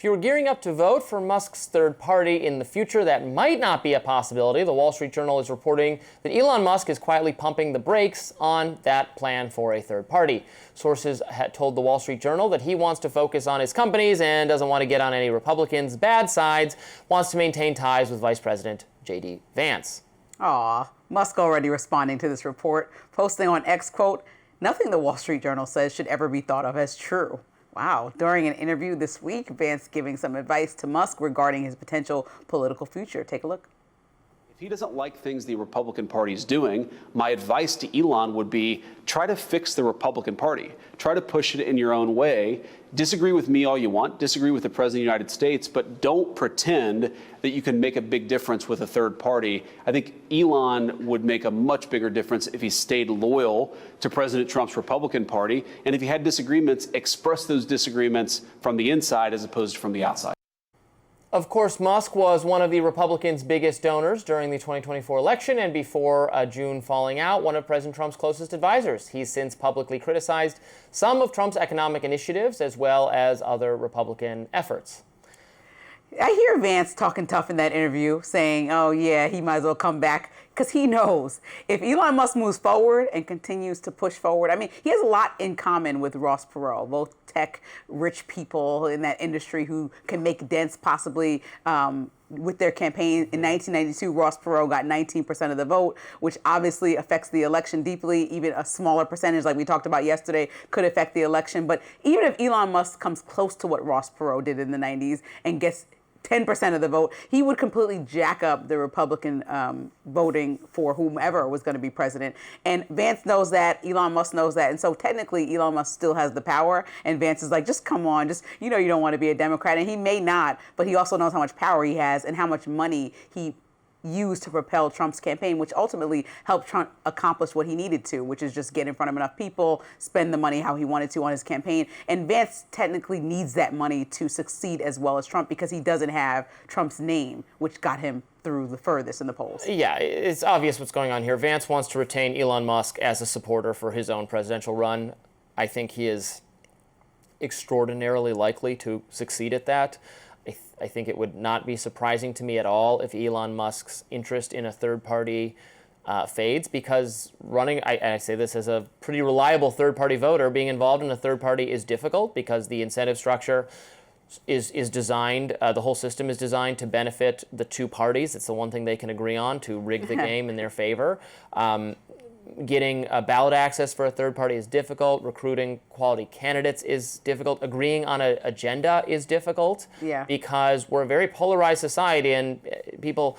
If you were gearing up to vote for Musk's third party in the future, that might not be a possibility. The Wall Street Journal is reporting that Elon Musk is quietly pumping the brakes on that plan for a third party. Sources had told the Wall Street Journal that he wants to focus on his companies and doesn't want to get on any Republicans' bad sides, wants to maintain ties with Vice President J.D. Vance. Aw, Musk already responding to this report, posting on X, quote, "Nothing the Wall Street Journal says should ever be thought of as true." Wow. During an interview this week, Vance giving some advice to Musk regarding his potential political future. Take a look. If he doesn't like things the Republican Party is doing, my advice to Elon would be try to fix the Republican Party. Try to push it in your own way. Disagree with me all you want. Disagree with the President of the United States, but don't pretend that you can make a big difference with a third party. I think Elon would make a much bigger difference if he stayed loyal to President Trump's Republican Party. And if he had disagreements, express those disagreements from the inside as opposed to from the outside. Of course, Musk was one of the Republicans' biggest donors during the 2024 election, and before June falling out, one of President Trump's closest advisors. He's since publicly criticized some of Trump's economic initiatives as well as other Republican efforts. I hear Vance talking tough in that interview, saying, oh, yeah, he might as well come back, because he knows if Elon Musk moves forward and continues to push forward, I mean, he has a lot in common with Ross Perot, both tech rich people in that industry who can make dents possibly with their campaign. In 1992, Ross Perot got 19% of the vote, which obviously affects the election deeply. Even a smaller percentage, like we talked about yesterday, could affect the election. But even if Elon Musk comes close to what Ross Perot did in the 90s and gets 10% of the vote, he would completely jack up the Republican voting for whomever was going to be president. And Vance knows that, Elon Musk knows that. And so technically, Elon Musk still has the power. And Vance is like, just come on, just, you know, you don't want to be a Democrat. And he may not, but he also knows how much power he has and how much money he used to propel Trump's campaign, which ultimately helped Trump accomplish what he needed to, which is just get in front of enough people, spend the money how he wanted to on his campaign. And Vance technically needs that money to succeed as well as Trump because he doesn't have Trump's name, which got him through the furthest in the polls. Yeah, it's obvious what's going on here. Vance wants to retain Elon Musk as a supporter for his own presidential run. I think he is extraordinarily likely to succeed at that. I think it would not be surprising to me at all if Elon Musk's interest in a third party fades, because running, I say this as a pretty reliable third party voter, being involved in a third party is difficult because the incentive structure is designed, the whole system is designed to benefit the two parties. It's the one thing they can agree on, to rig the game in their favor. Getting ballot access for a third party is difficult. Recruiting quality candidates is difficult. Agreeing on an agenda is difficult, because we're a very polarized society, and people,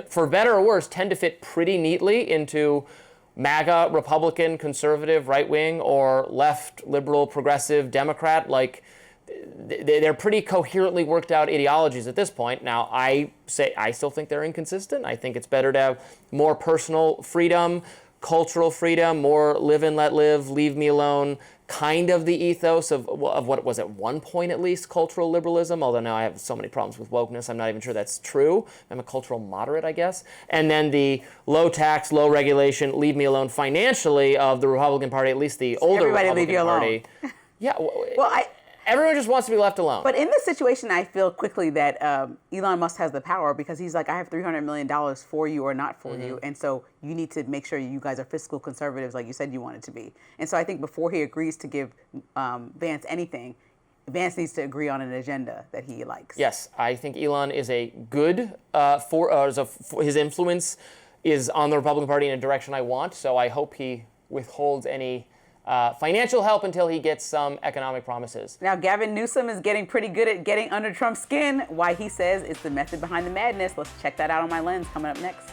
for better or worse, tend to fit pretty neatly into MAGA, Republican, conservative, right-wing, or left, liberal, progressive, Democrat. Like, they're pretty coherently worked out ideologies at this point. Now, I still think they're inconsistent. I think it's better to have more personal freedom, cultural freedom, more live and let live, leave me alone, kind of the ethos of what was at one point at least cultural liberalism, although now I have so many problems with wokeness, I'm not even sure that's true. I'm a cultural moderate, I guess. And then the low tax, low regulation, leave me alone financially of the Republican Party, at least the older Republican Party. Yeah, well, everyone just wants to be left alone. But in this situation, I feel quickly that Elon Musk has the power, because he's like, I have $300 million for you or not for you. And so you need to make sure you guys are fiscal conservatives like you said you wanted to be. And so I think before he agrees to give Vance anything, Vance needs to agree on an agenda that he likes. Yes, I think Elon is a good, his influence is on the Republican Party in a direction I want. So I hope he withholds any financial help until he gets some economic promises. Now, Gavin Newsom is getting pretty good at getting under Trump's skin. Why he says it's the method behind the madness. Let's check that out on My Lens coming up next.